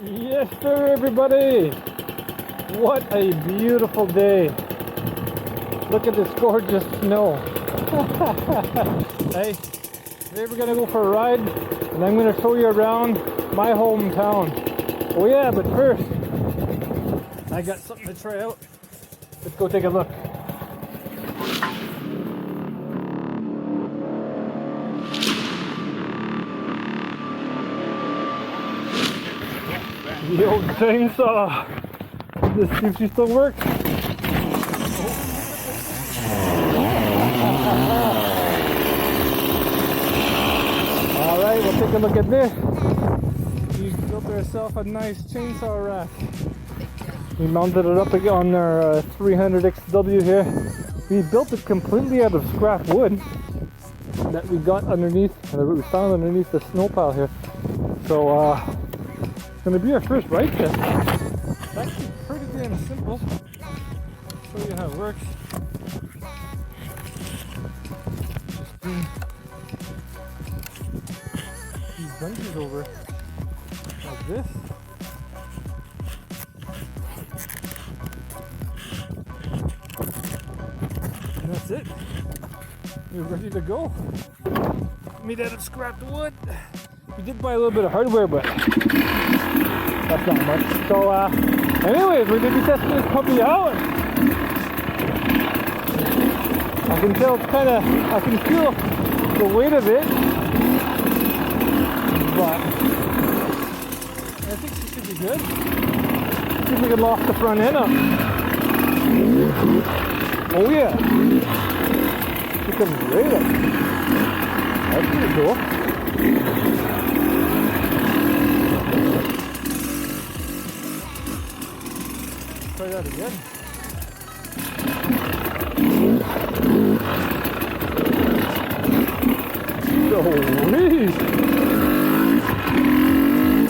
Yes, sir, everybody. What a beautiful day. Look at this gorgeous snow. Hey, today we're gonna go for a ride, and I'm gonna show you around my hometown. Oh yeah, but first, I got something to try out. Let's go take a look. The old chainsaw. Let's see if she still works. Alright, we'll take a look at this. We built ourselves a nice chainsaw rack. We mounted it up on our 300XW here. We built it completely out of scrap wood that we got underneath, that we found underneath the snow pile here. So, it's going to be our first ride test. It's actually pretty damn simple. I'll show you how it works. Just bring these bungees over like this. And that's it. You're ready to go. Made out of scrapped wood. We did buy a little bit of hardware, but that's not much. So, anyways, we're gonna be testing this puppy out. I can tell it's kind of, I can feel the weight of it, but I think she should be good. See if we can loft the front end up. Oh yeah, she comes right up. That's pretty cool. Try that again. Sweet.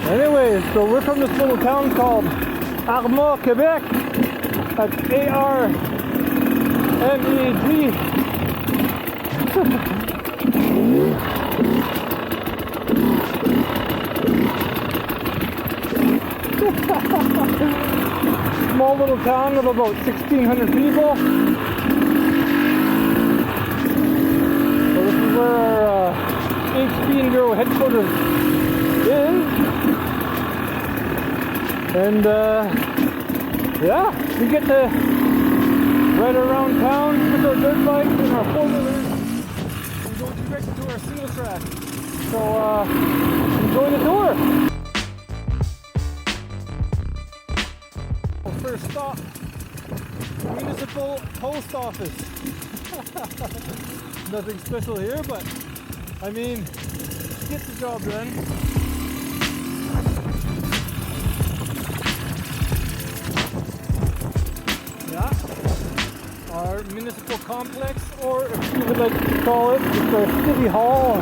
Anyways, so we're from this little town called Armagh, Quebec. That's A-R-M-E-A-G. Small little town of about 1,600 people. So this is where our HP Enduro headquarters is. And yeah, we get to ride around town with our dirt bikes and our four-wheelers and go direct to our single track. So enjoy the tour. First stop, municipal post office. Nothing special here, but I mean, get the job done. Yeah, our municipal complex, or if you would like to call it, it's our city hall.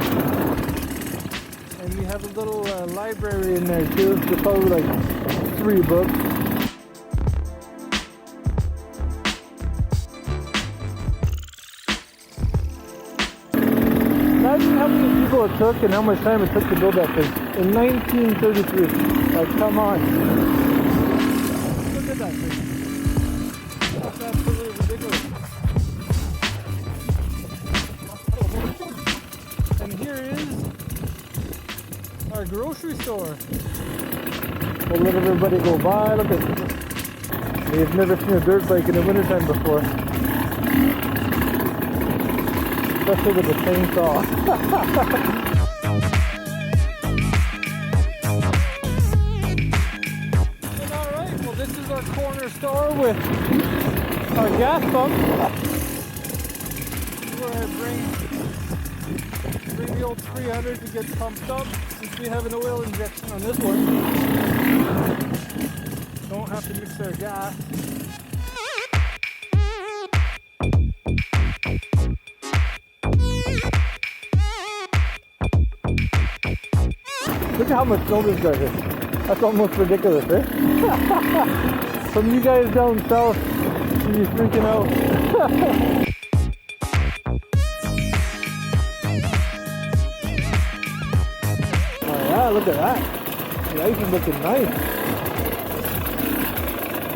And we have a little library in there too. There's probably like 3 books. Imagine how many people it took and how much time it took to build that thing. In 1933. Like, come on. Look at that thing. That's absolutely ridiculous. And here is our grocery store. We'll let everybody go by. Look at this. They've never seen a dirt bike in the wintertime before. Especially with the chainsaw. Alright, well this is our corner store with our gas pump. This is where I bring the old 300 to get pumped up, since we have an oil injection on this one. Don't have to mix our gas. Look at how much snow this guy is. That's almost ridiculous, eh? From you guys down south, you're freaking out. Oh yeah, look at that. ice is looking nice.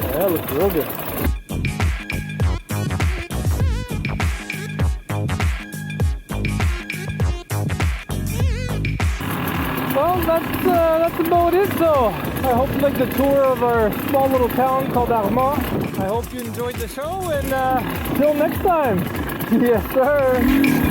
Yeah, it looks real good. Well, that's about it. So I hope you liked the tour of our small little town called Armagh. I hope you enjoyed the show, and till next time. Yes, sir.